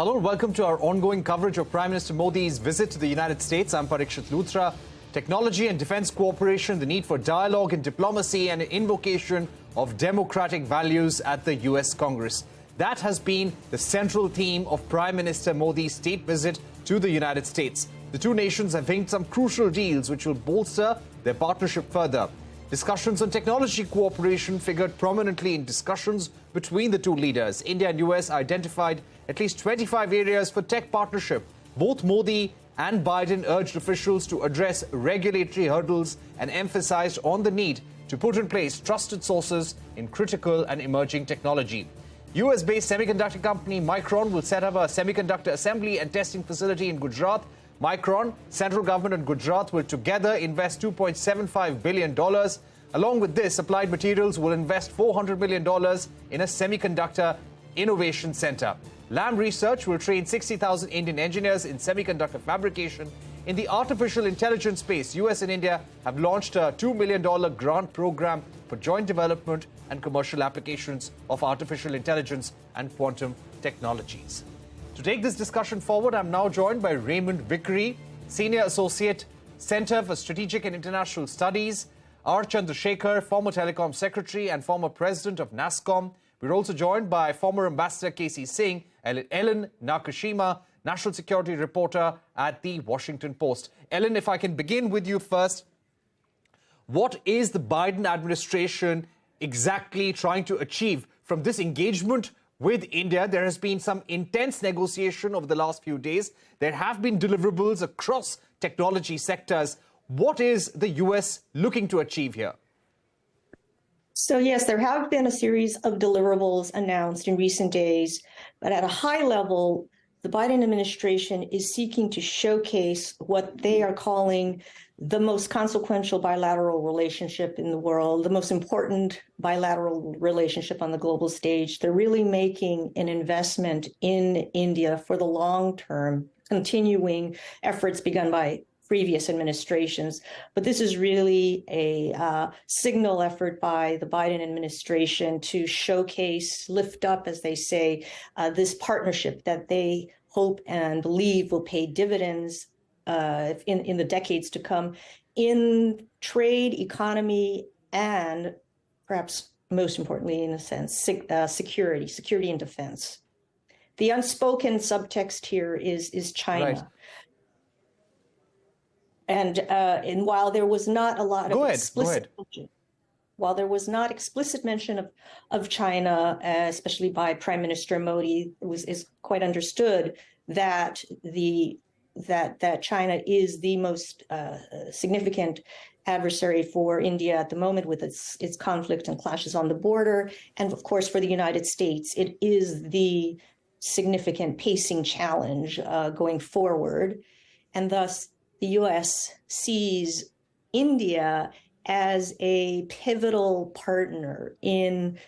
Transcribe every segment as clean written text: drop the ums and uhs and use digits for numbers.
Hello and welcome to our ongoing coverage of Prime Minister Modi's visit to the United States. I'm Parikshit Luthra. Technology and defense cooperation, the need for dialogue and diplomacy, and an invocation of democratic values at the US Congress. That has been the central theme of Prime Minister Modi's state visit to the United States. The two nations have inked some crucial deals which will bolster their partnership further. Discussions on technology cooperation figured prominently in discussions between the two leaders. India and US identified at least 25 areas for tech partnership. Both Modi and Biden urged officials to address regulatory hurdles and emphasized on the need to put in place trusted sources in critical and emerging technology. US-based semiconductor company Micron will set up a semiconductor assembly and testing facility in Gujarat. Micron, central government and Gujarat will together invest $2.75 billion. Along with this, Applied Materials will invest $400 million in a semiconductor innovation center. Lam Research will train 60,000 Indian engineers in semiconductor fabrication. In the artificial intelligence space, US and India have launched a $2 million grant program for joint development and commercial applications of artificial intelligence and quantum technologies. To take this discussion forward, I'm now joined by Raymond Vickery, Senior Associate, Center for Strategic and International Studies, R. Chandrasekhar, former Telecom Secretary and former President of NASSCOM. We're also joined by former Ambassador K.C. Singh, Ellen Nakashima, National Security Reporter at The Washington Post. Ellen, if I can begin with you first, what is the Biden administration exactly trying to achieve from this engagement with India? There has been some intense negotiation over the last few days. There have been deliverables across technology sectors. What is the US looking to achieve here? So yes, there have been a series of deliverables announced in recent days, but at a high level, the Biden administration is seeking to showcase what they are calling the most consequential bilateral relationship in the world, the most important bilateral relationship on the global stage. They're really making an investment in India for the long term, continuing efforts begun by previous administrations. But this is really a signal effort by the Biden administration to showcase, lift up, as they say, this partnership that they hope and believe will pay dividends in the decades to come in trade, economy, and perhaps most importantly, in a sense, security and defense. The unspoken subtext here is China. Right. And while there was not a lot of explicit mention, while there was not explicit mention of China, especially by Prime Minister Modi, is quite understood that that China is the most significant adversary for India at the moment with its conflict and clashes on the border. And of course, for the United States, it is the significant pacing challenge going forward. And thus, the U.S. sees India as a pivotal partner in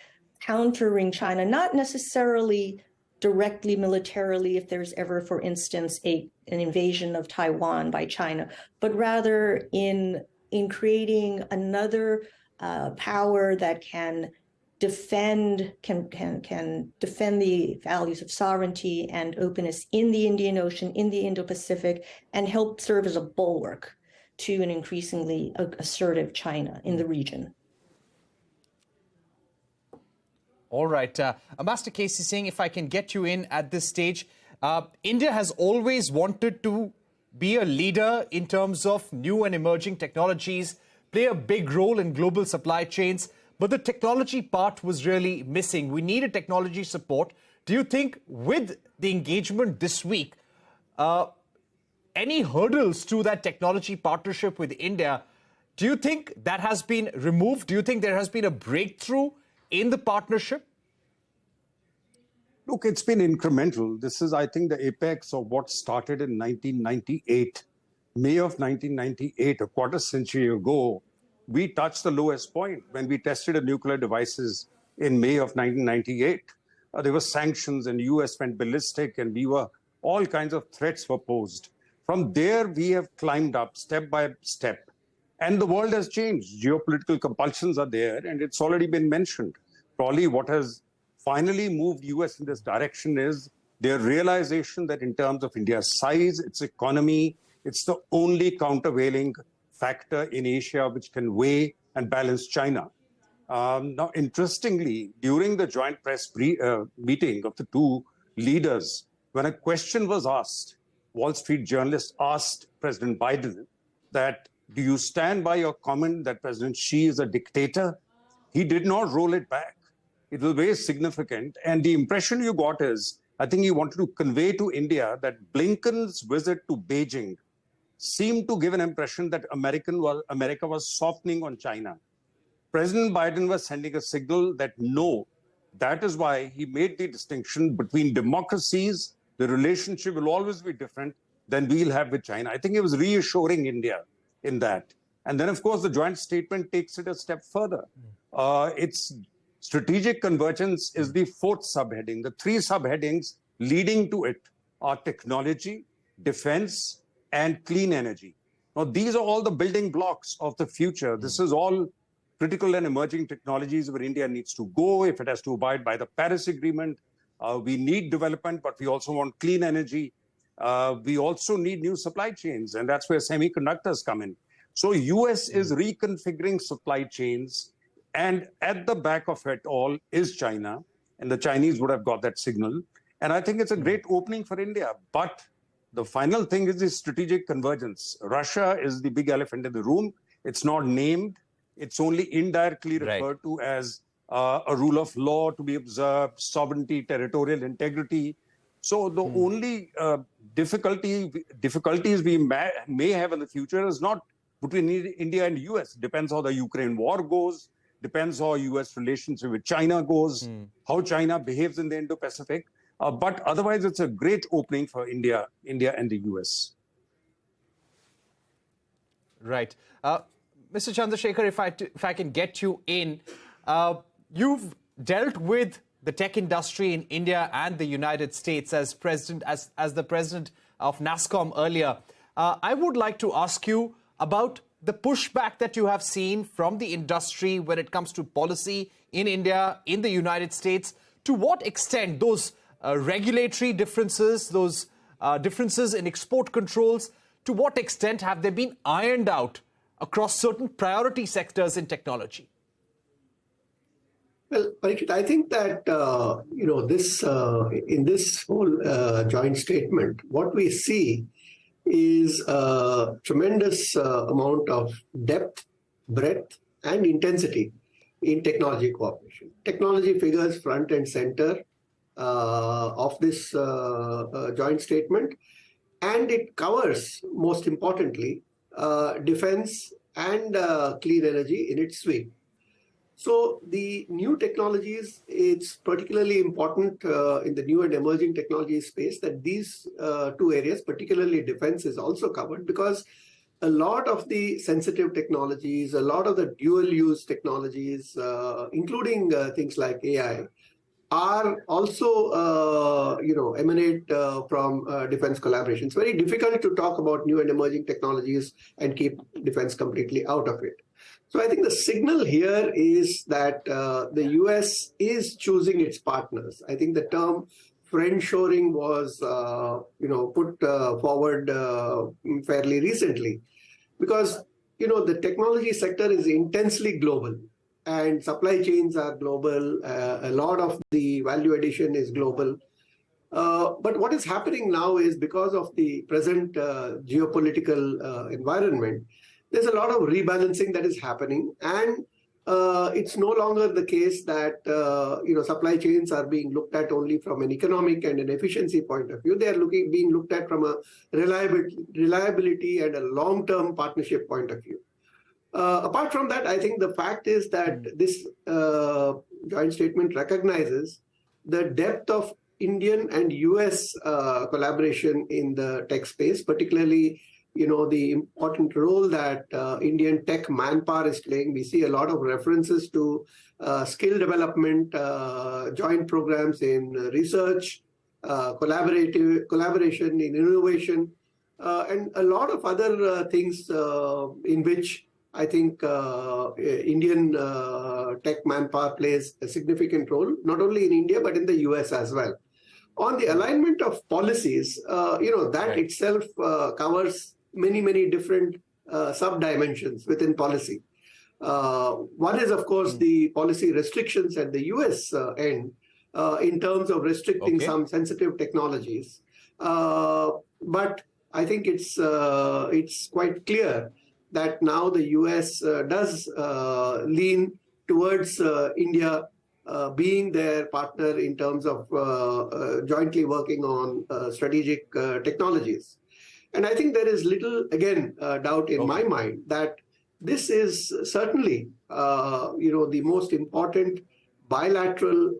countering China, not necessarily directly militarily if there's ever, for instance, an invasion of Taiwan by China, but rather in creating another power that can defend the values of sovereignty and openness in the Indian Ocean, in the Indo-Pacific, and help serve as a bulwark to an increasingly assertive China in the region. All right. Ambassador K.C. Singh, if I can get you in at this stage, India has always wanted to be a leader in terms of new and emerging technologies, play a big role in global supply chains, but the technology part was really missing. We needed technology support. Do you think with the engagement this week, any hurdles to that technology partnership with India, do you think that has been removed? Do you think there has been a breakthrough in the partnership? Look, it's been incremental. This is, I think, the apex of what started in 1998. May of 1998, a quarter century ago, we touched the lowest point when we tested nuclear devices in May of 1998. There were sanctions and the US went ballistic and all kinds of threats were posed. From there, we have climbed up step by step. And the world has changed. Geopolitical compulsions are there, and it's already been mentioned. Probably what has finally moved US in this direction is their realization that in terms of India's size, its economy, it's the only countervailing factor in Asia which can weigh and balance China. Now, interestingly, during the joint press meeting of the two leaders, when a question was asked, Wall Street journalist asked President Biden that, do you stand by your comment that President Xi is a dictator? He did not roll it back. It was very significant. And the impression you got is, I think he wanted to convey to India that Blinken's visit to Beijing seemed to give an impression that America was softening on China. President Biden was sending a signal that no, that is why he made the distinction between democracies. The relationship will always be different than we'll have with China. I think it was reassuring India in that. And then, of course, the joint statement takes it a step further. It's strategic convergence is the fourth subheading. The three subheadings leading to it are technology, defense, and clean energy. Now, these are all the building blocks of the future. This is all critical and emerging technologies where India needs to go if it has to abide by the Paris Agreement. We need development, but we also want clean energy. We also need new supply chains, and that's where semiconductors come in. So US is reconfiguring supply chains, and at the back of it all is China, and the Chinese would have got that signal. And I think it's a great opening for India. But the final thing is the strategic convergence. Russia is the big elephant in the room. It's not named. It's only indirectly referred to as a rule of law to be observed, sovereignty, territorial integrity. So the only difficulties we may have in the future is not between India and US. It depends how the Ukraine war goes, depends how US relationship with China goes, how China behaves in the Indo-Pacific. But otherwise, it's a great opening for India and the US. Right. Mr. Chandrasekhar, if I can get you in, you've dealt with the tech industry in India and the United States as the president of NASSCOM earlier. I would like to ask you about the pushback that you have seen from the industry when it comes to policy in India, in the United States. To what extent those regulatory differences, those differences in export controls, to what extent have they been ironed out across certain priority sectors in technology? Well, Parikshit, I think that, this in this whole joint statement, what we see is a tremendous amount of depth, breadth, and intensity in technology cooperation. Technology figures front and center of this joint statement, and it covers, most importantly, defense and clean energy in its sweep. So the new technologies, it's particularly important in the new and emerging technology space that these two areas, particularly defense, is also covered, because a lot of the sensitive technologies, a lot of the dual-use technologies, including things like AI, are also, emanate from defense collaboration. It's very difficult to talk about new and emerging technologies and keep defense completely out of it. So I think the signal here is that the US is choosing its partners. I think the term friendshoring was, put forward fairly recently, because, the technology sector is intensely global and supply chains are global. A lot of the value addition is global. But what is happening now is, because of the present geopolitical environment, there's a lot of rebalancing that is happening, and it's no longer the case that supply chains are being looked at only from an economic and an efficiency point of view. They are being looked at from a reliability and a long-term partnership point of view. Apart from that, I think the fact is that this joint statement recognizes the depth of Indian and US collaboration in the tech space, particularly the important role that Indian tech manpower is playing. We see a lot of references to skill development, joint programs in research, collaboration in innovation, and a lot of other things in which I think Indian tech manpower plays a significant role, not only in India, but in the US as well. On the alignment of policies, that itself covers many different sub-dimensions within policy. One is, of course, the policy restrictions at the US end in terms of restricting some sensitive technologies. But I think it's quite clear that now the US does lean towards India being their partner in terms of jointly working on strategic technologies. And I think there is little, again, doubt in my mind that this is certainly, the most important bilateral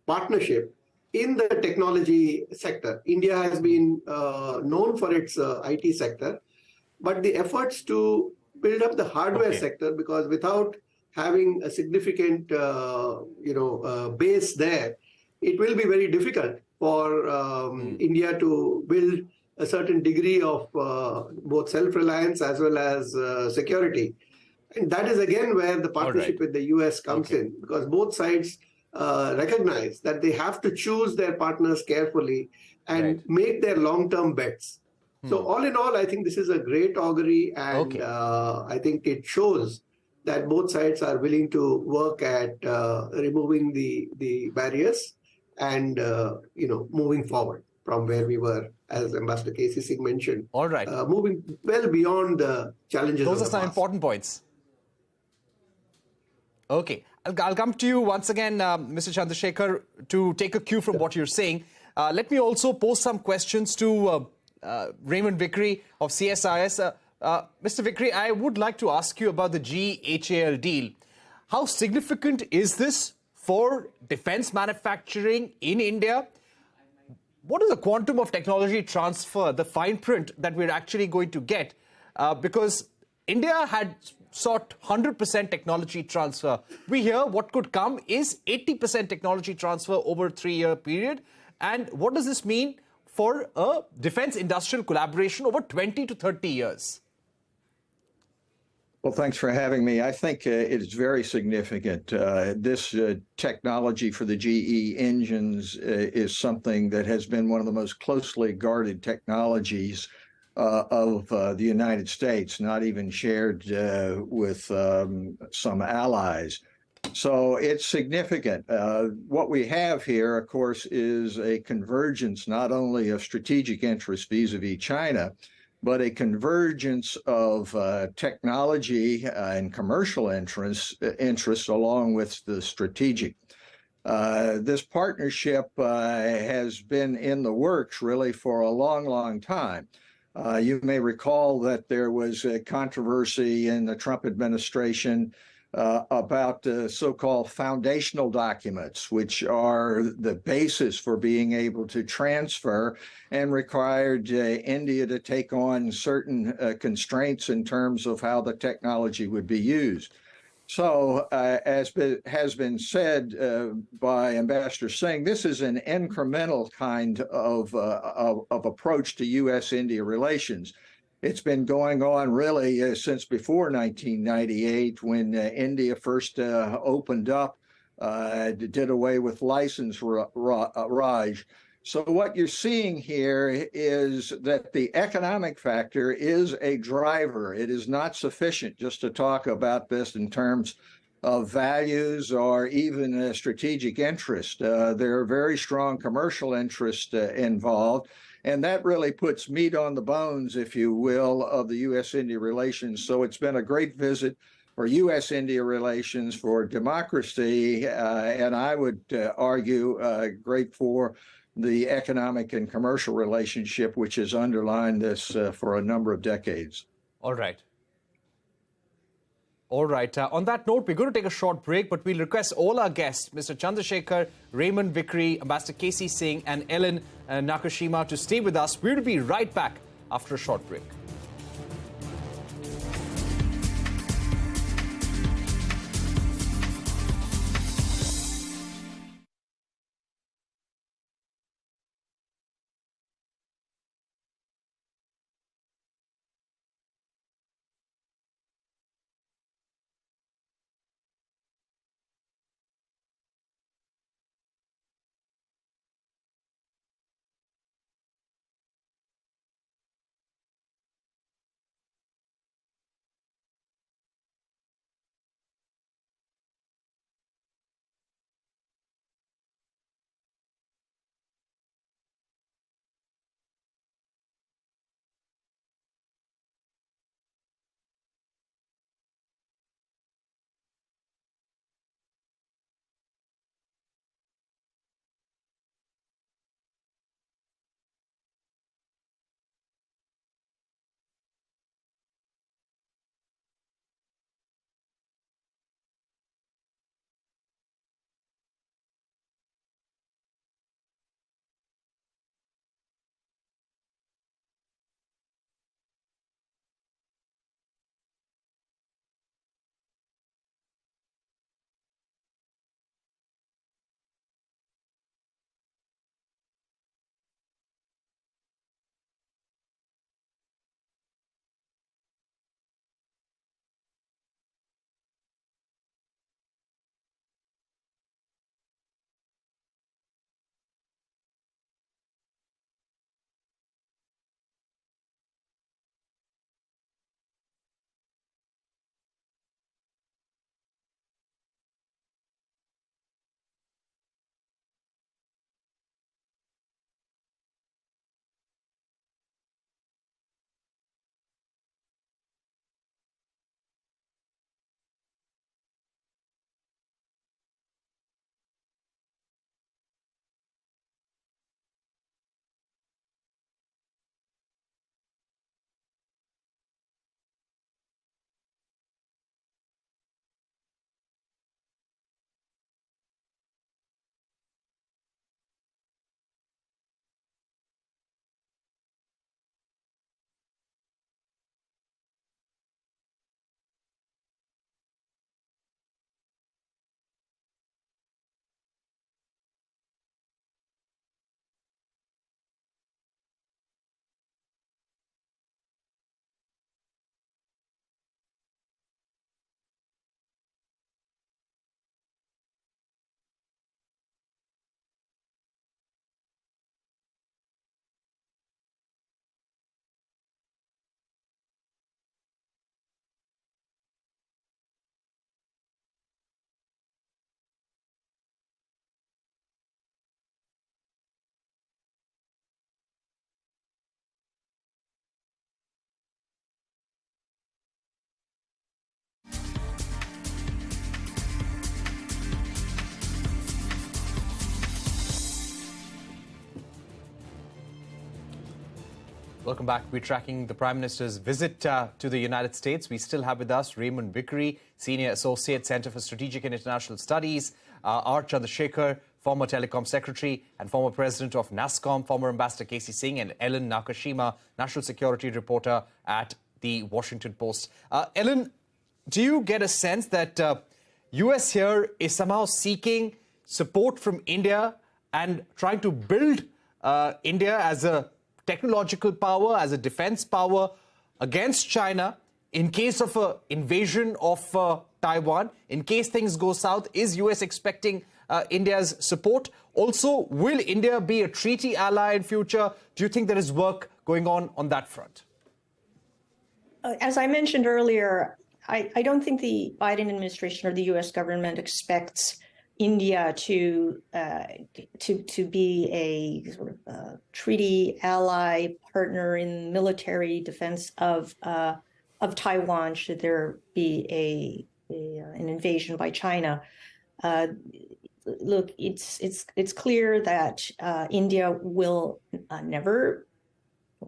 partnership in the technology sector. India has been known for its IT sector, but the efforts to build up the hardware sector, because without having a significant, base there, it will be very difficult for India to build a certain degree of both self-reliance as well as security. And that is again where the partnership with the US comes in, because both sides recognize that they have to choose their partners carefully and make their long-term bets. So all in all, I think this is a great augury, and I think it shows that both sides are willing to work at removing the barriers and moving forward from where we were, as Ambassador K.C. Singh mentioned. All right. Moving well beyond the challenges Those of are some important points. Okay. I'll come to you once again, Mr. Chandrasekhar, to take a cue from what you're saying. Let me also pose some questions to Raymond Vickery of CSIS. Mr. Vickery, I would like to ask you about the GHAL deal. How significant is this for defense manufacturing in India? What is the quantum of technology transfer, the fine print that we're actually going to get? Because India had sought 100% technology transfer. We hear what could come is 80% technology transfer over a 3-year period. And what does this mean for a defense industrial collaboration over 20 to 30 years? Well, thanks for having me. I think it is very significant. This technology for the GE engines is something that has been one of the most closely guarded technologies of the United States, not even shared with some allies. So it's significant. What we have here, of course, is a convergence not only of strategic interests vis-a-vis China, but a convergence of technology and commercial interests along with the strategic. This partnership has been in the works really for a long time. You may recall that there was a controversy in the Trump administration about so-called foundational documents, which are the basis for being able to transfer, and required India to take on certain constraints in terms of how the technology would be used. So, as has been said by Ambassador Singh, this is an incremental kind of approach to U.S.-India relations. It's been going on really since before 1998, when India first opened up, did away with license Raj. So what you're seeing here is that the economic factor is a driver. It is not sufficient just to talk about this in terms of values or even a strategic interest. There are very strong commercial interests involved. And that really puts meat on the bones, if you will, of the U.S.-India relations. So it's been a great visit for U.S.-India relations, for democracy, and I would argue great for the economic and commercial relationship, which has underlined this for a number of decades. All right. All right. On that note, we're going to take a short break, but we'll request all our guests, Mr. Chandrasekhar, Raymond Vickery, Ambassador K.C. Singh, and Ellen Nakashima, to stay with us. We'll be right back after a short break. Welcome back. We're tracking the Prime Minister's visit to the United States. We still have with us Raymond Vickery, Senior Associate, Center for Strategic and International Studies, R. Chandrasekhar, former Telecom Secretary and former President of NASSCOM, former Ambassador Casey Singh, and Ellen Nakashima, National Security Reporter at the Washington Post. Ellen, do you get a sense that US here is somehow seeking support from India and trying to build India as a technological power, as a defense power against China in case of an invasion of Taiwan? In case things go south, is US expecting India's support? Also, will India be a treaty ally in future? Do you think there is work going on that front? As I mentioned earlier, I don't think the Biden administration or the US government expects India to be a sort of treaty ally partner in military defense of Taiwan should there be an invasion by China. Look, it's clear that India will never.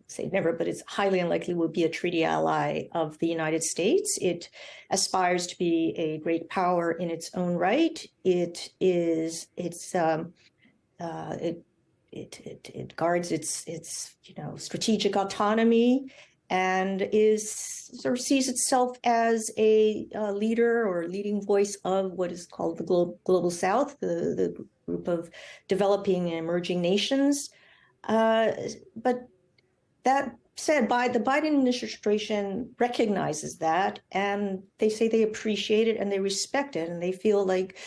Say never, but it's highly unlikely will be a treaty ally of the United States. It aspires to be a great power in its own right. It guards its strategic autonomy and sort of sees itself as a leader or leading voice of what is called the Global South, the group of developing and emerging nations. But that said, the Biden administration recognizes that, and they say they appreciate it and they respect it, and they feel like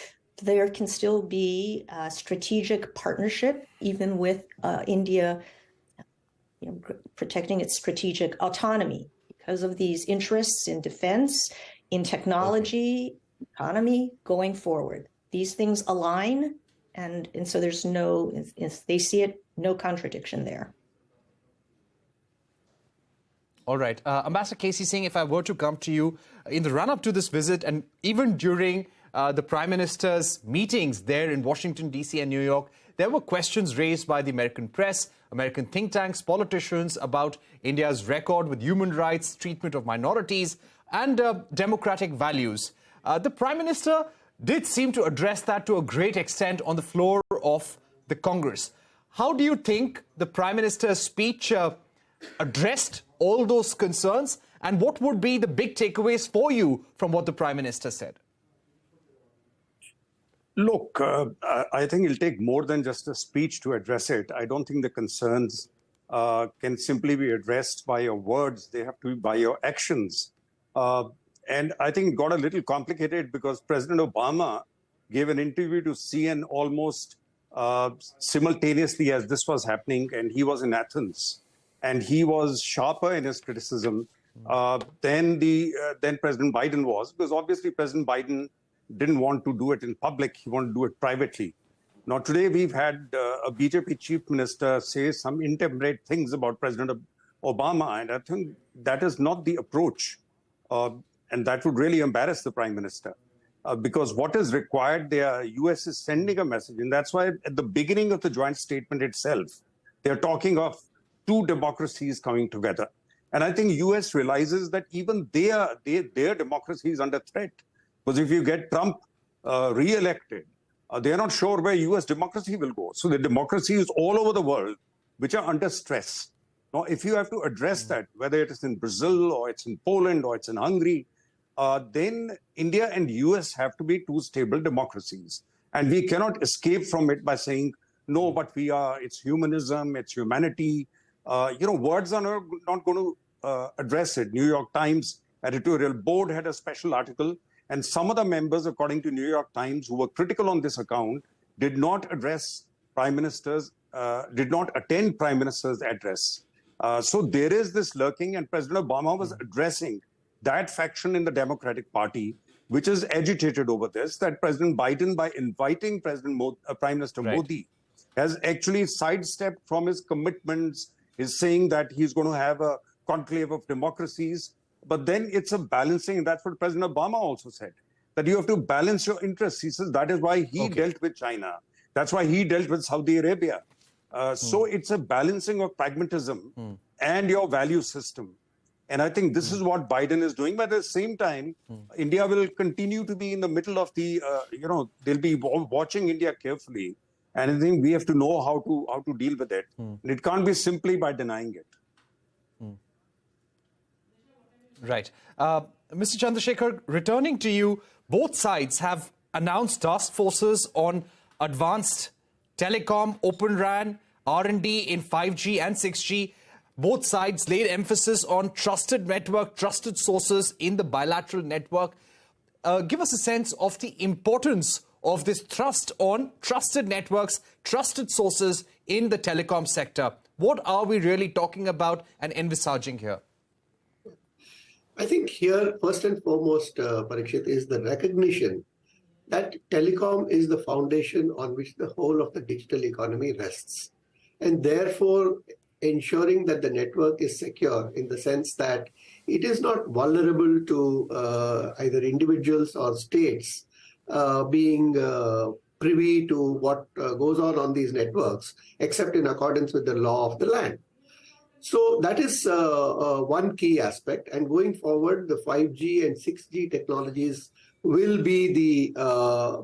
there can still be a strategic partnership, even with India, protecting its strategic autonomy because of these interests in defense, in technology, economy going forward. These things align, and so there's if they see it, no contradiction there. All right. Ambassador Casey Singh, if I were to come to you in the run-up to this visit and even during the Prime Minister's meetings there in Washington, D.C. and New York, there were questions raised by the American press, American think tanks, politicians about India's record with human rights, treatment of minorities and democratic values. The Prime Minister did seem to address that to a great extent on the floor of the Congress. How do you think the Prime Minister's speech addressed all those concerns, and what would be the big takeaways for you from what the Prime Minister said? Look, I think it'll take more than just a speech to address it. I don't think the concerns can simply be addressed by your words. They have to be by your actions. And I think it got a little complicated because President Obama gave an interview to CNN almost simultaneously as this was happening, and he was in Athens. And he was sharper in his criticism than President Biden was, because obviously President Biden didn't want to do it in public. He wanted to do it privately. Now, today we've had a BJP chief minister say some intemperate things about President Obama, and I think that is not the approach. And that would really embarrass the Prime Minister, because what is required there, US is sending a message. And that's why at the beginning of the joint statement itself, they're talking of two democracies coming together. And I think US realizes that even their democracy is under threat. Because if you get Trump re-elected, they're not sure where US democracy will go. So the democracies all over the world, which are under stress. Now, if you have to address that, whether it is in Brazil or it's in Poland or it's in Hungary, then India and US have to be two stable democracies. And we cannot escape from it by saying, no, but it's humanism, it's humanity. Words are not going to address it. New York Times editorial board had a special article, and some of the members, according to New York Times, who were critical on this account, did not attend Prime Minister's address. So there is this lurking, and President Obama was addressing that faction in the Democratic Party, which is agitated over this, that President Biden, by inviting Prime Minister Modi, has actually sidestepped from his commitments, is saying that he's going to have a conclave of democracies. But then it's a balancing, and that's what President Obama also said, that you have to balance your interests. He says that is why he dealt with China. That's why he dealt with Saudi Arabia. So it's a balancing of pragmatism and your value system. And I think this is what Biden is doing. But at the same time, India will continue to be in the middle of the, they'll be watching India carefully. And I think we have to know how to deal with it. And it can't be simply by denying it. Right. Mr. Chandrasekhar, returning to you, both sides have announced task forces on advanced telecom, Open RAN, R&D in 5G and 6G. Both sides laid emphasis on trusted network, trusted sources in the bilateral network. Give us a sense of the importance of this thrust on trusted networks, trusted sources in the telecom sector. What are we really talking about and envisaging here? I think here, first and foremost, Parikshit, is the recognition that telecom is the foundation on which the whole of the digital economy rests. And therefore, ensuring that the network is secure in the sense that it is not vulnerable to either individuals or states being privy to what goes on these networks, except in accordance with the law of the land. So that is one key aspect. And going forward, the 5G and 6G technologies will be the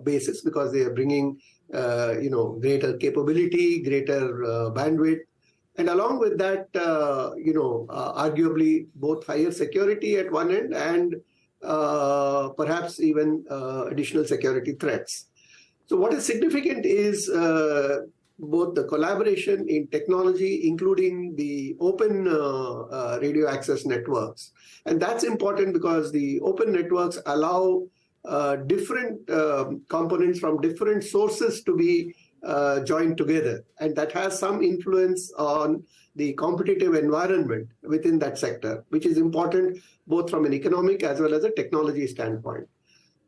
basis because they are bringing, greater capability, greater bandwidth. And along with that, arguably both higher security at one end and perhaps even additional security threats. So what is significant is both the collaboration in technology, including the open radio access networks. And that's important because the open networks allow different components from different sources to be joined together. And that has some influence on the competitive environment within that sector, which is important both from an economic as well as a technology standpoint.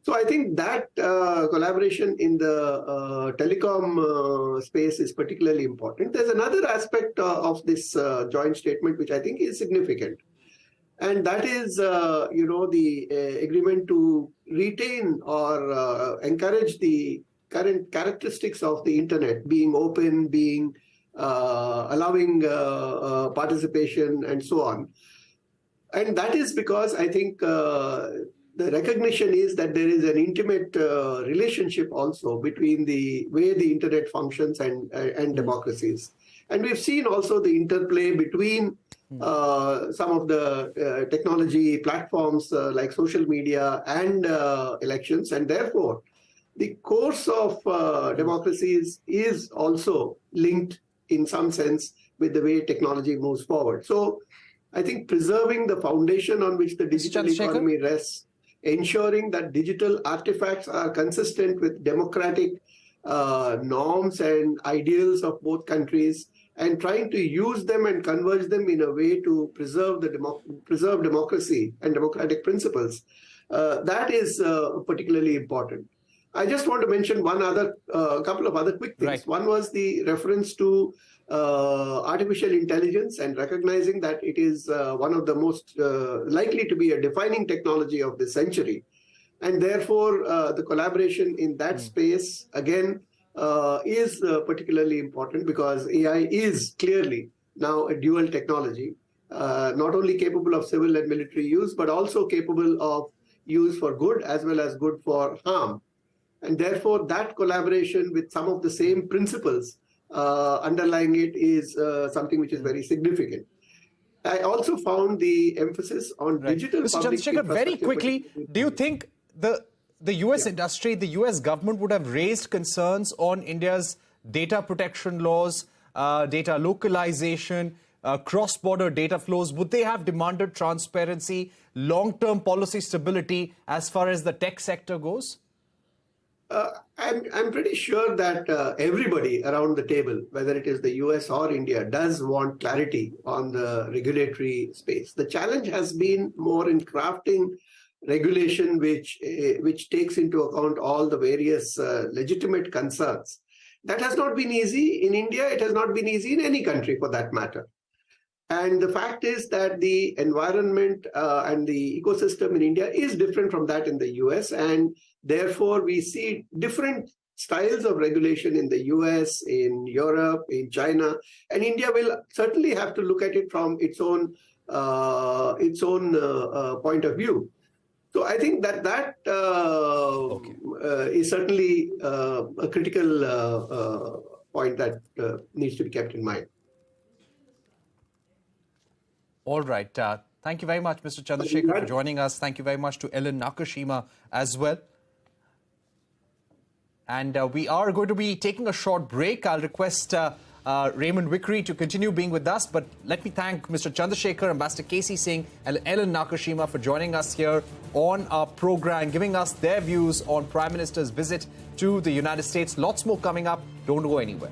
So I think that collaboration in the telecom space is particularly important. There's another aspect of this joint statement which I think is significant. And that is, the agreement to retain or encourage the current characteristics of the internet, being open, being allowing participation and so on. And that is because I think the recognition is that there is an intimate relationship also between the way the internet functions and democracies. And we've seen also the interplay between some of the technology platforms like social media and elections. And therefore, the course of democracies is also linked in some sense with the way technology moves forward. So I think preserving the foundation on which the digital economy rests, ensuring that digital artifacts are consistent with democratic norms and ideals of both countries, and trying to use them and converge them in a way to preserve democracy and democratic principles. That is particularly important. I just want to mention couple of other quick things. Right. One was the reference to artificial intelligence and recognizing that it is one of the most likely to be a defining technology of this century. And therefore, the collaboration in that space, again, is particularly important because AI is clearly now a dual technology, not only capable of civil and military use, but also capable of use for good as well as good for harm. And therefore, that collaboration with some of the same principles underlying it is something which is very significant. I also found the emphasis on digital Mr. public Chandrasekhar, very quickly, do you think the US industry, the US government would have raised concerns on India's data protection laws, data localization, cross-border data flows? Would they have demanded transparency, long-term policy stability as far as the tech sector goes? I'm pretty sure that everybody around the table, whether it is the US or India, does want clarity on the regulatory space. The challenge has been more in crafting regulation which takes into account all the various legitimate concerns. That has not been easy in India. It has not been easy in any country for that matter. And the fact is that the environment and the ecosystem in India is different from that in the US. And therefore, we see different styles of regulation in the US, in Europe, in China, and India will certainly have to look at it from its own point of view. So I think that is certainly a critical point that needs to be kept in mind. All right. Thank you very much, Mr. Chandrasekhar, for joining us. Thank you very much to Ellen Nakashima as well. And we are going to be taking a short break. I'll request Raymond Vickery to continue being with us. But let me thank Mr. Chandrasekhar, Ambassador K.C. Singh, and Ellen Nakashima for joining us here on our program, giving us their views on Prime Minister's visit to the United States. Lots more coming up. Don't go anywhere.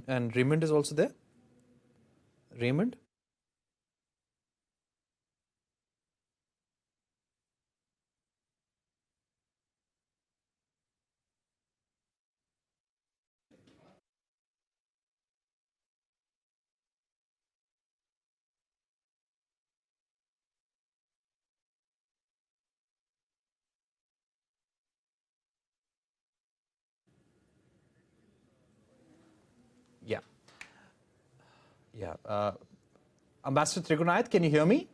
And Raymond is also there? Raymond? Yeah. Yeah. Ambassador Trigunayat, can you hear me?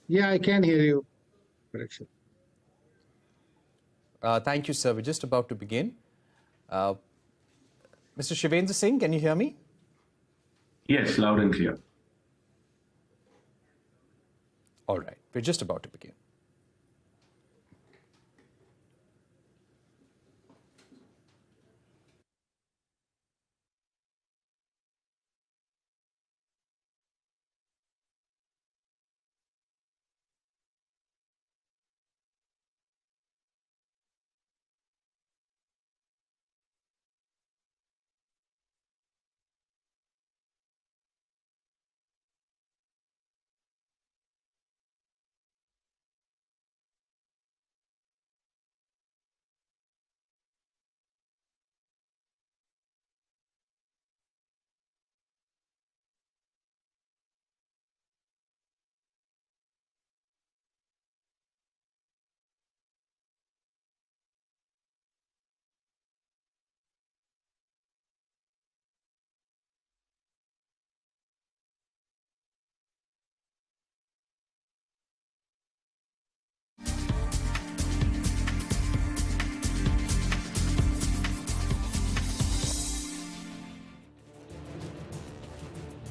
Yeah, I can hear you. Thank you, sir. We're just about to begin. Mr. Shivendra Singh, can you hear me? Yes, loud and clear. All right. We're just about to begin.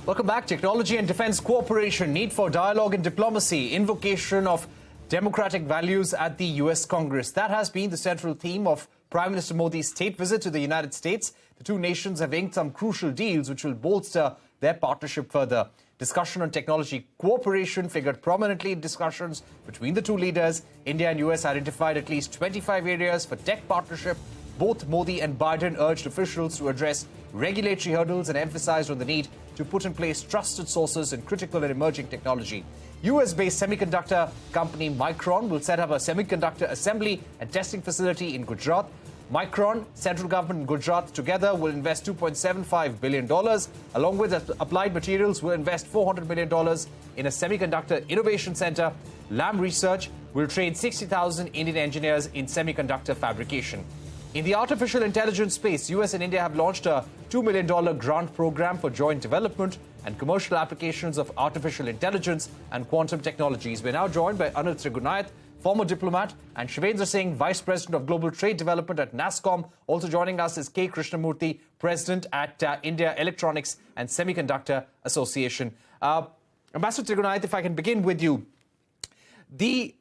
Welcome back. Technology and defense cooperation, need for dialogue and diplomacy, invocation of democratic values at the US Congress. That has been the central theme of Prime Minister Modi's state visit to the United States. The two nations have inked some crucial deals which will bolster their partnership further. Discussion on technology cooperation figured prominently in discussions between the two leaders. India and US identified at least 25 areas for tech partnership. Both Modi and Biden urged officials to address regulatory hurdles and emphasized on the need to put in place trusted sources in critical and emerging technology. US-based semiconductor company Micron will set up a semiconductor assembly and testing facility in Gujarat. Micron, central government and Gujarat together will invest $2.75 billion. Along with Applied Materials will invest $400 million in a semiconductor innovation center. Lam Research will train 60,000 Indian engineers in semiconductor fabrication. In the artificial intelligence space, US and India have launched a $2 million grant program for joint development and commercial applications of artificial intelligence and quantum technologies. We're now joined by Anil Trigunath, former diplomat, and Shivendra Singh, Vice President of Global Trade Development at NASSCOM. Also joining us is K. Krishnamurthy, President at India Electronics and Semiconductor Association. Ambassador Trigunath, if I can begin with you. The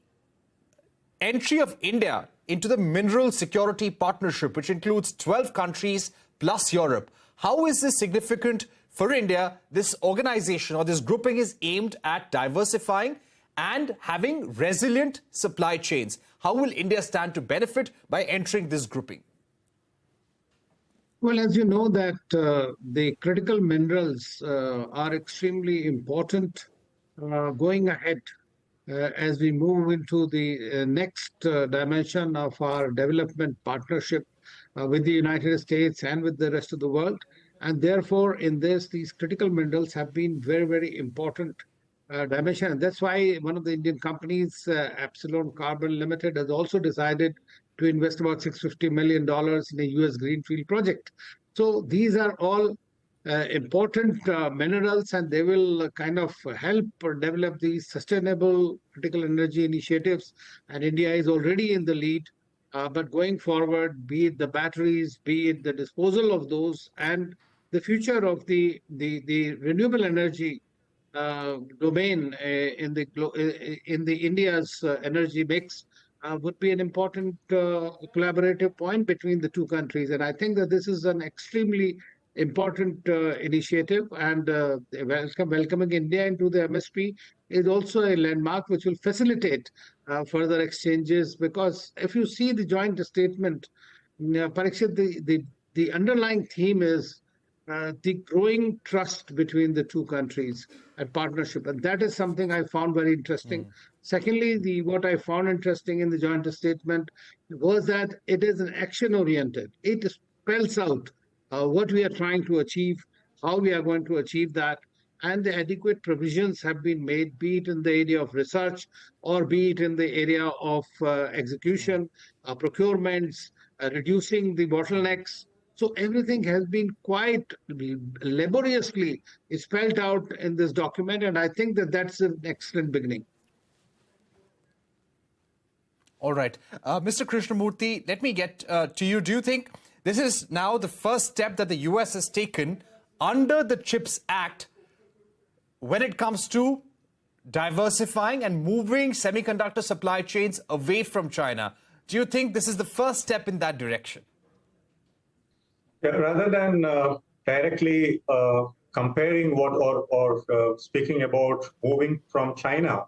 entry of India into the Mineral Security Partnership, which includes 12 countries plus Europe. How is this significant for India? This organization or this grouping is aimed at diversifying and having resilient supply chains. How will India stand to benefit by entering this grouping? Well, as you know that the critical minerals are extremely important going ahead as we move into the next dimension of our development partnership with the United States and with the rest of the world. And therefore, in this, these critical minerals have been very, very important dimension. And that's why one of the Indian companies, Epsilon Carbon Limited, has also decided to invest about $650 million in a US greenfield project. So these are all important minerals, and they will kind of help develop these sustainable critical energy initiatives. And India is already in the lead. But going forward, be it the batteries, be it the disposal of those, and the future of the renewable energy domain in the India's energy mix would be an important collaborative point between the two countries. And I think that this is an extremely important initiative, and welcoming India into the MSP is also a landmark which will facilitate further exchanges. Because if you see the joint statement, Parikshit, the underlying theme is the growing trust between the two countries and partnership, and that is something I found very interesting. Secondly, what I found interesting in the joint statement was that it is an action-oriented. It spells out what we are trying to achieve, how we are going to achieve that, and the adequate provisions have been made, be it in the area of research or be it in the area of execution, procurements, reducing the bottlenecks. So everything has been quite laboriously spelled out in this document, and I think that that's an excellent beginning. All right. Mr. Krishnamurthy, let me get to you. Do you think this is now the first step that the US has taken under the CHIPS Act when it comes to diversifying and moving semiconductor supply chains away from China? Do you think this is the first step in that direction? Yeah, rather than directly comparing or speaking about moving from China,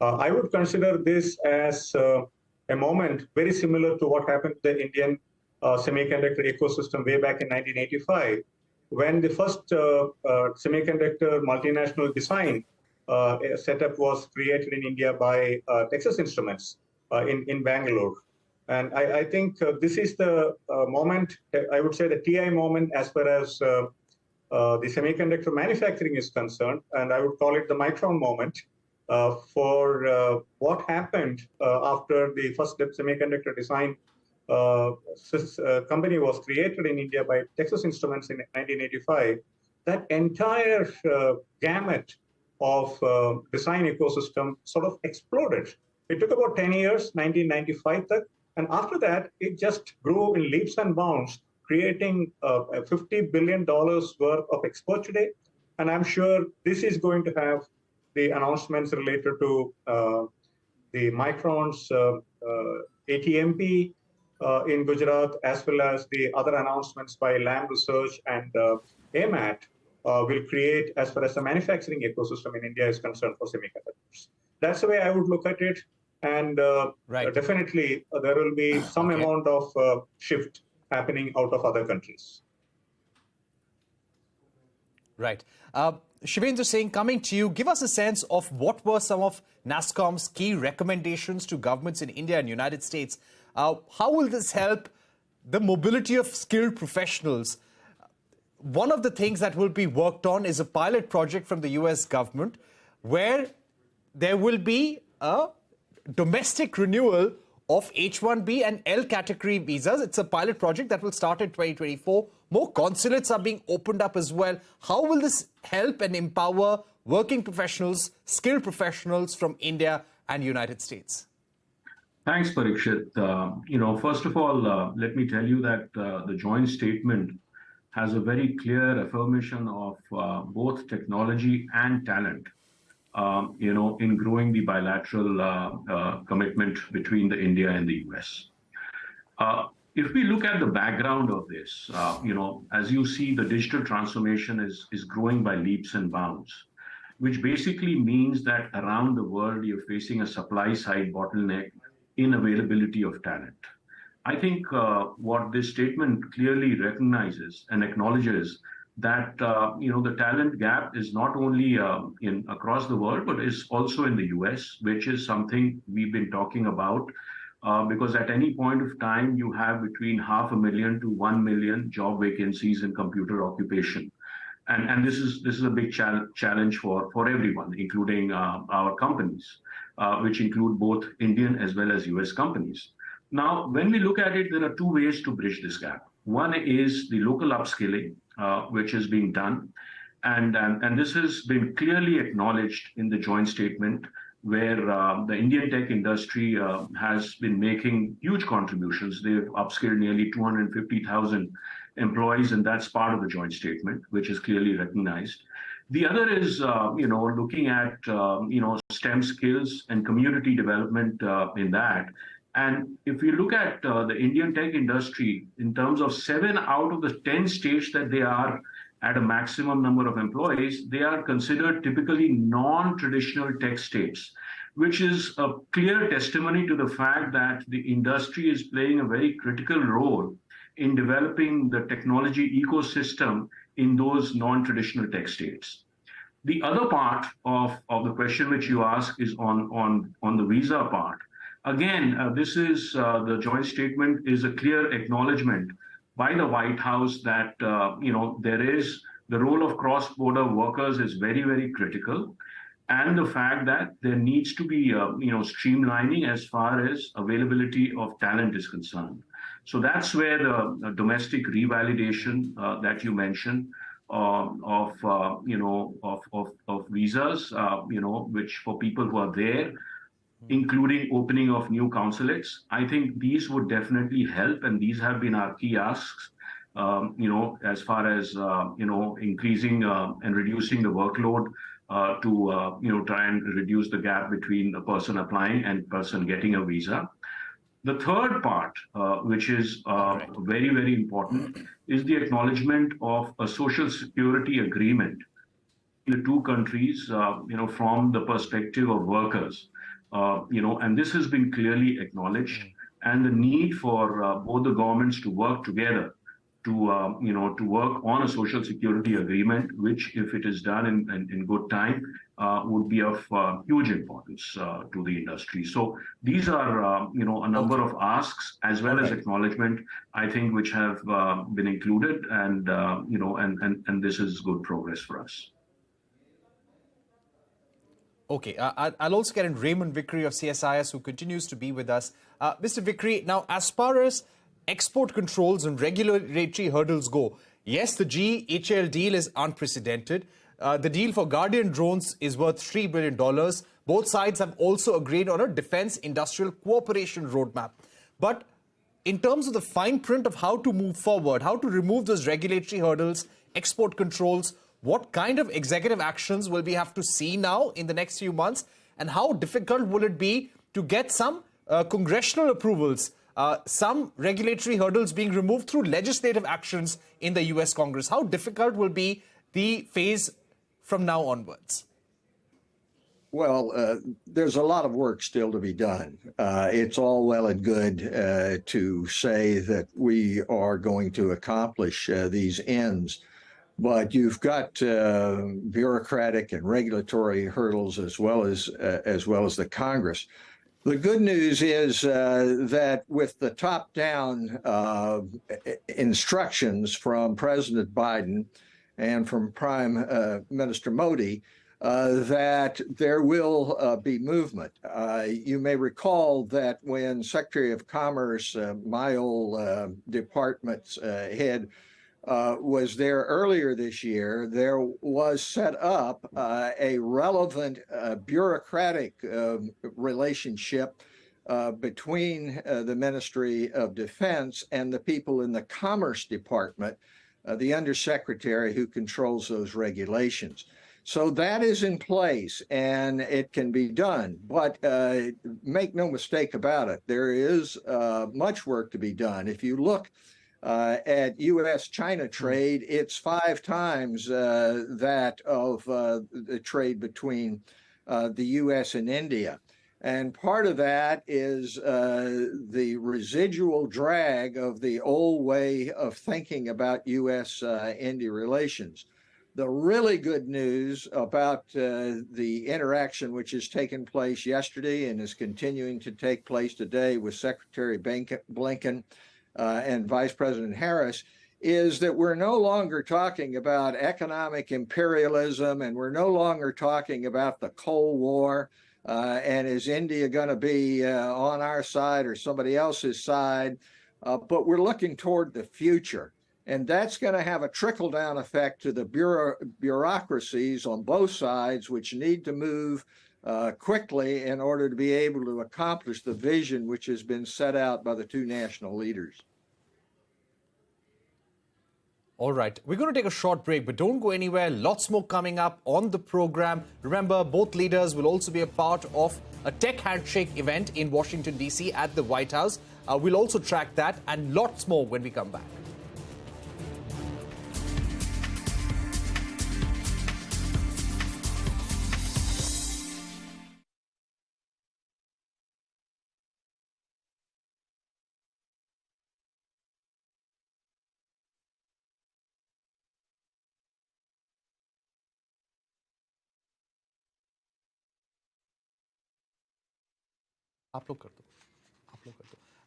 I would consider this as a moment very similar to what happened to the Indian semiconductor ecosystem way back in 1985, when the first semiconductor multinational design setup was created in India by Texas Instruments in Bangalore. And I think this is the moment, I would say the TI moment as far as the semiconductor manufacturing is concerned, and I would call it the Micron moment for what happened after the first semiconductor design company was created in India by Texas Instruments in 1985. That entire gamut of design ecosystem sort of exploded. It took about 10 years, 1995, and after that, it just grew in leaps and bounds, creating $50 billion worth of export today, And I'm sure this is going to have the announcements related to the Micron's ATMP in Gujarat, as well as the other announcements by Lam Research and AMAT will create, as far as the manufacturing ecosystem in India is concerned, for semiconductors. That's the way I would look at it. And definitely there will be some amount of shift happening out of other countries. Right. Shivendra Singh, coming to you, give us a sense of what were some of NASSCOM's key recommendations to governments in India and United States. How will this help the mobility of skilled professionals? One of the things that will be worked on is a pilot project from the US government where there will be a domestic renewal of H-1B and L category visas. It's a pilot project that will start in 2024. More consulates are being opened up as well. How will this help and empower working professionals, skilled professionals from India and United States? Thanks, Parikshit. First of all, let me tell you that the joint statement has a very clear affirmation of both technology and talent, in growing the bilateral commitment between the India and the US. If we look at the background of this, as you see, the digital transformation is growing by leaps and bounds, which basically means that around the world, you're facing a supply side bottleneck in availability of talent. I think what this statement clearly recognizes and acknowledges that the talent gap is not only across the world, but is also in the US, which is something we've been talking about, because at any point of time, you have between 500,000 to 1 million job vacancies in computer occupation. And this is a big challenge for everyone, including our companies, which include both Indian as well as US companies. Now, when we look at it, there are two ways to bridge this gap. One is the local upskilling, which is being done. And this has been clearly acknowledged in the joint statement, where the Indian tech industry has been making huge contributions. They've upskilled nearly 250,000 employees, and that's part of the joint statement, which is clearly recognized. The other is, looking at, STEM skills and community development in that. And if you look at the Indian tech industry, in terms of 7 out of the 10 states that they are at a maximum number of employees, they are considered typically non-traditional tech states, which is a clear testimony to the fact that the industry is playing a very critical role in developing the technology ecosystem in those non-traditional tech states. The other part of the question which you ask is on the visa part. Again, this is the joint statement is a clear acknowledgement by the White House that there is the role of cross-border workers is very, very critical, and the fact that there needs to be streamlining as far as availability of talent is concerned. So that's where the domestic revalidation that you mentioned of visas, which for people who are there, including opening of new consulates. I think these would definitely help, and these have been our key asks, as far as, increasing and reducing the workload to, try and reduce the gap between the person applying and person getting a visa. The third part, which is very, very important, is the acknowledgement of a social security agreement in the two countries, from the perspective of workers. And this has been clearly acknowledged, and the need for both the governments to work together to work on a social security agreement, which, if it is done in good time, would be of huge importance to the industry. So these are, a number of asks as well as acknowledgement, I think, which have been included, and and this is good progress for us. Okay, I'll also get in Raymond Vickery of CSIS, who continues to be with us. Mr. Vickery, now, as far as export controls and regulatory hurdles go, yes, the GE-HAL deal is unprecedented. The deal for Guardian drones is worth $3 billion. Both sides have also agreed on a defense industrial cooperation roadmap. But in terms of the fine print of how to move forward, how to remove those regulatory hurdles, export controls, What kind of executive actions will we have to see now in the next few months? And how difficult will it be to get some congressional approvals, some regulatory hurdles being removed through legislative actions in the US Congress? How difficult will be the phase from now onwards? Well, there's a lot of work still to be done. It's all well and good to say that we are going to accomplish these ends, but you've got bureaucratic and regulatory hurdles as well as the Congress. The good news is that with the top-down instructions from President Biden and from Prime Minister Modi, that there will be movement. You may recall that when Secretary of Commerce, my old department's head, was there earlier this year, there was set up a relevant bureaucratic relationship between the Ministry of Defense and the people in the Commerce Department, the undersecretary who controls those regulations. So that is in place and it can be done. But make no mistake about it, there is much work to be done. If you look at U.S.-China trade, it's 5 times that of the trade between the U.S. and India. And part of that is the residual drag of the old way of thinking about U.S.-India relations. The really good news about the interaction which has taken place yesterday and is continuing to take place today with Secretary Blinken and Vice President Harris is that we're no longer talking about economic imperialism and we're no longer talking about the Cold War and is India going to be on our side or somebody else's side, but we're looking toward the future. And that's going to have a trickle-down effect to the bureaucracies on both sides, which need to move quickly in order to be able to accomplish the vision which has been set out by the 2 national leaders. All right, we're going to take a short break, but don't go anywhere. Lots more coming up on the program. Remember, both leaders will also be a part of a tech handshake event in Washington, D.C. at the White House. We'll also track that and lots more when we come back.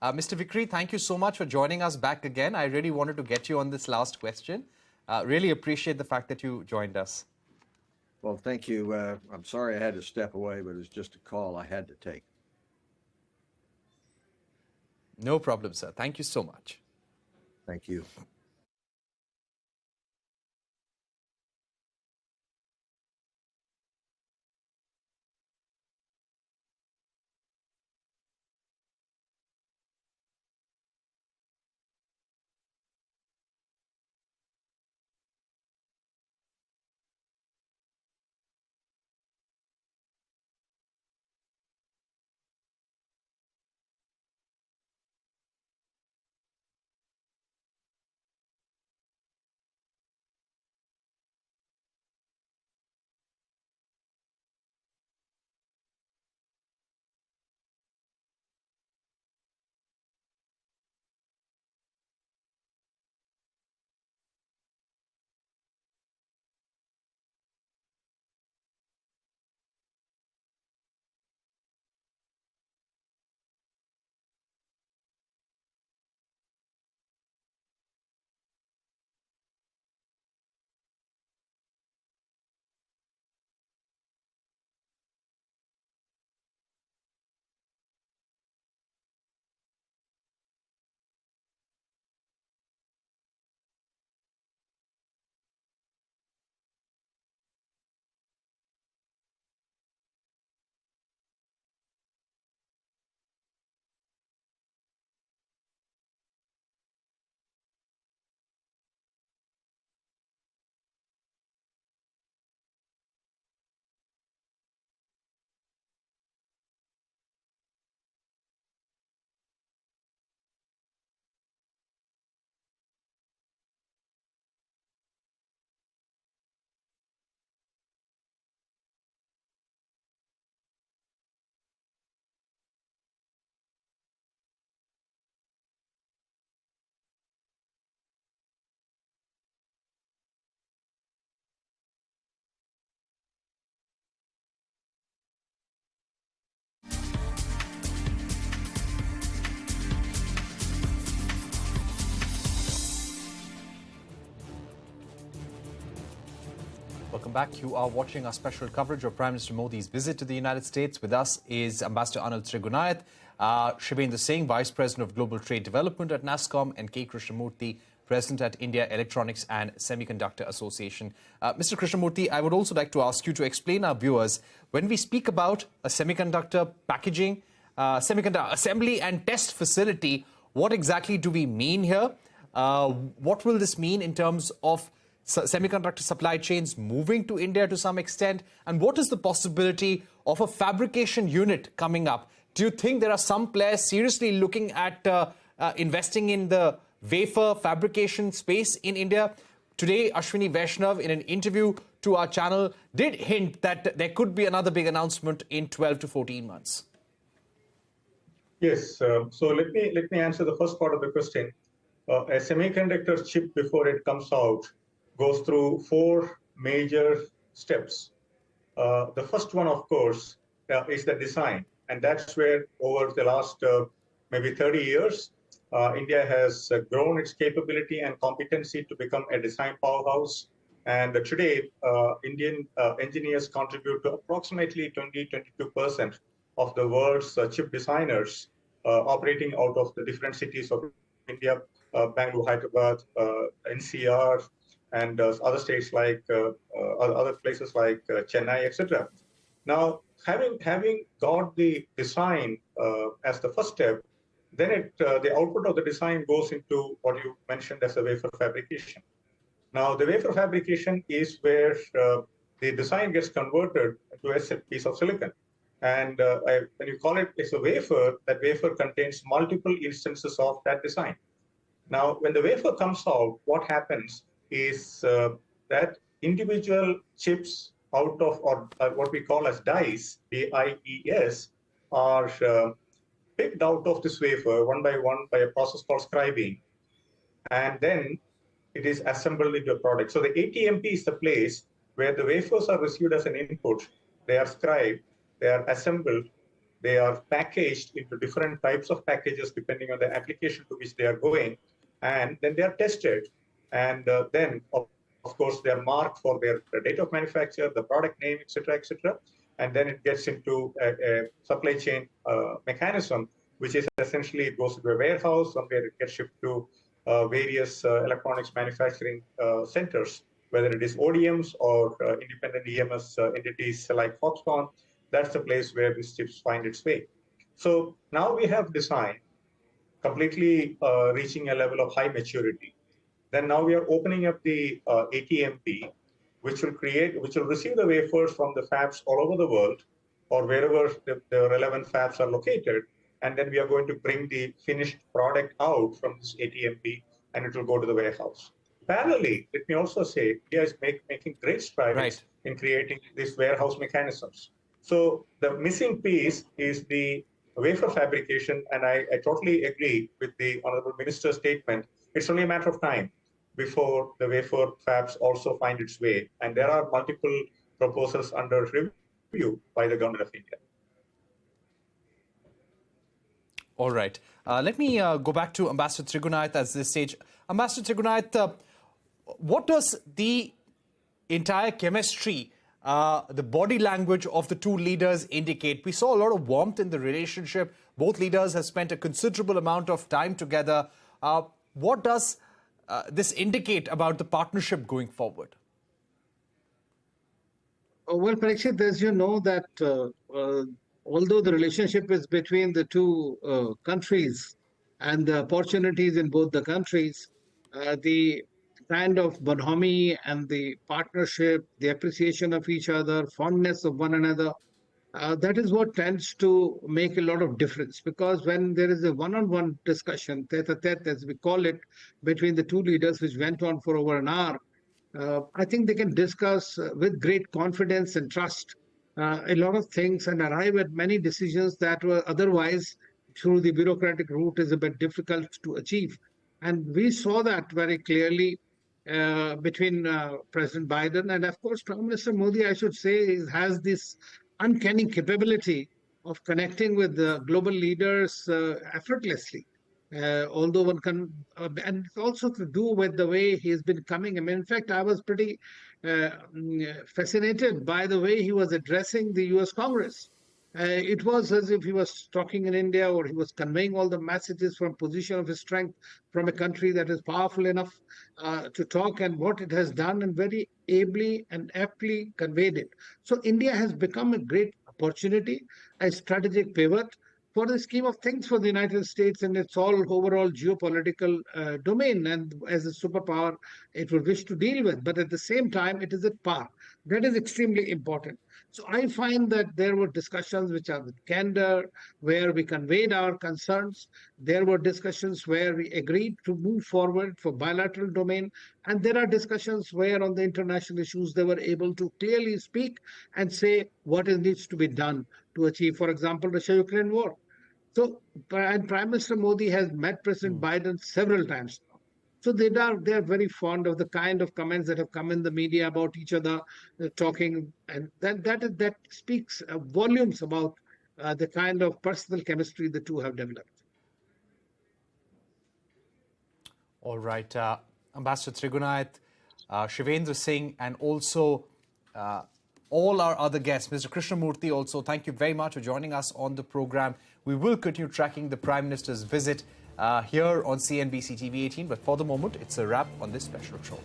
Mr. Vikri, thank you so much for joining us back again. I really wanted to get you on this last question. Really appreciate the fact that you joined us. Well, thank you. I'm sorry I had to step away, but it was just a call I had to take. No problem, sir. Thank you so much. Thank you. Welcome back. You are watching our special coverage of Prime Minister Modi's visit to the United States. With us is Ambassador Anil Trigunayat, Shivendra Singh, Vice President of Global Trade Development at NASSCOM, and K. Krishnamurthy, President at India Electronics and Semiconductor Association. Mr. Krishnamurthy, I would also like to ask you to explain our viewers, when we speak about a semiconductor packaging, semiconductor assembly and test facility, what exactly do we mean here? What will this mean in terms of semiconductor supply chains moving to India to some extent? And what is the possibility of a fabrication unit coming up? Do you think there are some players seriously looking at investing in the wafer fabrication space in India? Today, Ashwini Vaishnav, in an interview to our channel, did hint that there could be another big announcement in 12 to 14 months. Yes, so let me answer the first part of the question. A semiconductor chip, before it comes out, goes through 4 major steps. The first one, of course, is the design. And that's where over the last maybe 30 years, India has grown its capability and competency to become a design powerhouse. And today, Indian engineers contribute to approximately 20-22% of the world's chip designers operating out of the different cities of India, Bangalore, Hyderabad, NCR, and other states like other places like Chennai, etc. Now, having got the design as the first step, then the output of the design goes into what you mentioned as a wafer fabrication. Now, the wafer fabrication is where the design gets converted to a piece of silicon. And when you call it as a wafer, that wafer contains multiple instances of that design. Now, when the wafer comes out, what happens is that individual chips out of, or what we call as dies, D-I-E-S, are picked out of this wafer one by one by a process called scribing. And then it is assembled into a product. So the ATMP is the place where the wafers are received as an input. They are scribed, they are assembled, they are packaged into different types of packages depending on the application to which they are going. And then they are tested. And then, of course, they are marked for their date of manufacture, the product name, etc., etc. And then it gets into a supply chain mechanism, which is essentially it goes to a warehouse, from where it gets shipped to various electronics manufacturing centers, whether it is ODMs or independent EMS entities like Foxconn. That's the place where these chips find its way. So now we have design completely reaching a level of high maturity. Then now we are opening up the ATMP, which will receive the wafers from the fabs all over the world, or wherever the relevant fabs are located. And then we are going to bring the finished product out from this ATMP, and it will go to the warehouse. Parallelly, let me also say, India is making great strides in creating these warehouse mechanisms. So the missing piece is the wafer fabrication, and I totally agree with the Honorable Minister's statement. It's only a matter of time before the wafer fabs also find its way. And there are multiple proposals under review by the government of India. All right. Let me go back to Ambassador Trigunayat at this stage. Ambassador Trigunayat, what does the entire chemistry, the body language of the two leaders indicate? We saw a lot of warmth in the relationship. Both leaders have spent a considerable amount of time together. What does this indicate about the partnership going forward? Well, Parikshit, as you know that although the relationship is between the two countries and the opportunities in both the countries, the kind of bonhomie and the partnership, the appreciation of each other, fondness of one another, that is what tends to make a lot of difference. Because when there is a one-on-one discussion, tete-a-tete as we call it, between the two leaders, which went on for over an hour, I think they can discuss with great confidence and trust a lot of things and arrive at many decisions that were otherwise through the bureaucratic route is a bit difficult to achieve. And we saw that very clearly between President Biden and, of course, Prime Minister Modi, I should say, has this uncanny capability of connecting with the global leaders effortlessly. although one can, and it's also to do with the way he's been coming. I mean, in fact, I was pretty fascinated by the way he was addressing the US Congress. It was as if he was talking in India, or he was conveying all the messages from a position of his strength from a country that is powerful enough to talk, and what it has done, and very ably and aptly conveyed it. So India has become a great opportunity, a strategic pivot for the scheme of things for the United States and its all overall geopolitical domain, and as a superpower it will wish to deal with. But at the same time, it is at par. That is extremely important. So I find that there were discussions which are with candor, where we conveyed our concerns. There were discussions where we agreed to move forward for bilateral domain. And there are discussions where on the international issues, they were able to clearly speak and say what needs to be done to achieve, for example, Russia-Ukraine war. So, and Prime Minister Modi has met President Biden several times. So they are very fond of the kind of comments that have come in the media about each other talking, and that speaks volumes about the kind of personal chemistry the two have developed. All right, Ambassador Trigunayat, Shivendra Singh, and also all our other guests, Mr. Krishnamurthy also, thank you very much for joining us on the program. We will continue tracking the Prime Minister's visit here on CNBC-TV18, but for the moment, it's a wrap on this special show.